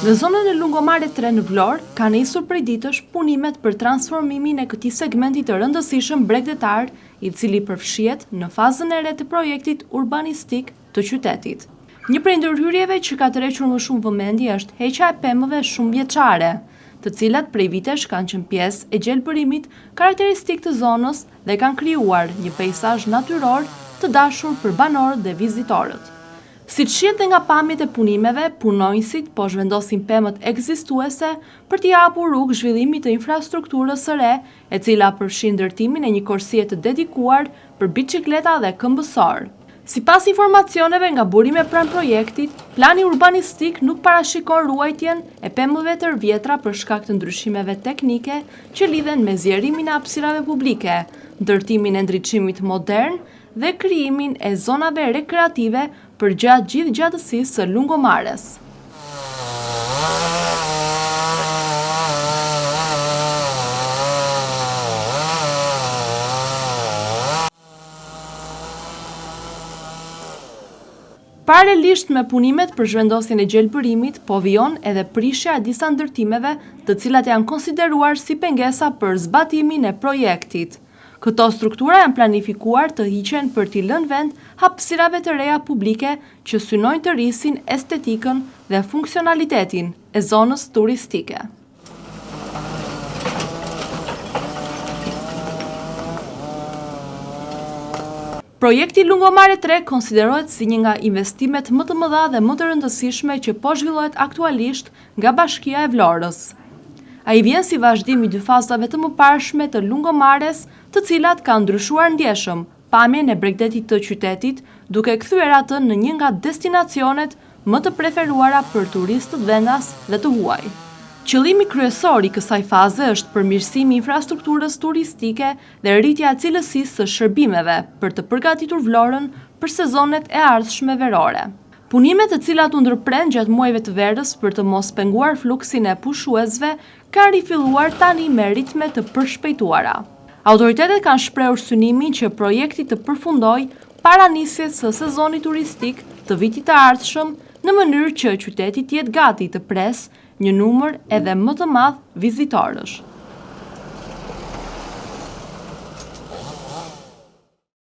Në zonën e Lungomarit 3 në Vlorë, ka nisur prej ditësh punimet për transformimin e këtij segmenti të rëndësishëm bregdetar, i cili përfshihet në fazën e re të projektit urbanistik të qytetit. Një prej ndërhyrjeve që ka tërhequr më shumë vëmendje është heqja e pemëve shumë vjeçare, të cilat prej vitesh kanë qenë pjesë e gjelbërimit karakteristik të zonës dhe kanë krijuar një peizazh natyror të dashur për banorët dhe vizitorët. Si shihet nga pamjet e punimeve, punonjësit po zhvendosin pemët ekzistuese për t'i hapur rrugë zhvillimit të infrastrukturës së re, e cila përfshin ndërtimin e një korsie të dedikuar për biçikleta dhe këmbësor. Sipas informacioneve nga burime pranë projektit, plani urbanistik nuk parashikon ruajtjen e pemëve të vjetra për shkak të ndryshimeve teknike që lidhen me zgjerimin e hapësirave publike, ndërtimin e ndriçimit modern dhe krijimin e zonave rekreative për gjatë gjithë gjatësisë së Lungomares. Paralelisht me punimet për zhvendosjen e gjelbërimit, po vijon edhe prishja e disa ndërtimeve, të cilat janë konsideruar si pengesa për zbatimin e projektit. Këto struktura janë planifikuar të hiqen për t'i lënë vend hapësirave të reja publike që synojnë të rrisin estetikën dhe funksionalitetin e zonës turistike. Projekti Lungomare 3 konsiderohet si një nga investimet më të mëdha dhe më të rëndësishme që po zhvillohet aktualisht nga Bashkia e Vlorës. Ai vjen si vazhdim i dy fazave të mëparshme të Lungomares, të cilat kanë ndryshuar ndjeshëm pamjen e bregdetit të qytetit, duke kthyer atë në një nga destinacionet më të preferuara për turistët vendas dhe të huaj. Qëllimi kryesor i kësaj faze është përmirësimi i infrastrukturës turistike dhe rritja e cilësisë së shërbimeve për të përgatitur Vlorën për sezonet e ardhshme verore. Punimet të cilat u ndërpren gjatë muajve të verës për të mos penguar fluksin e pushuesve kanë rifilluar tani me ritme të përshpejtuara. Autoritetet kanë shprehur synimin që projekti të përfundojë para nisjes së sezonit turistik të vitit të ardhshëm, në mënyrë që qyteti të jetë gati të presë një numër edhe më të madh vizitorësh.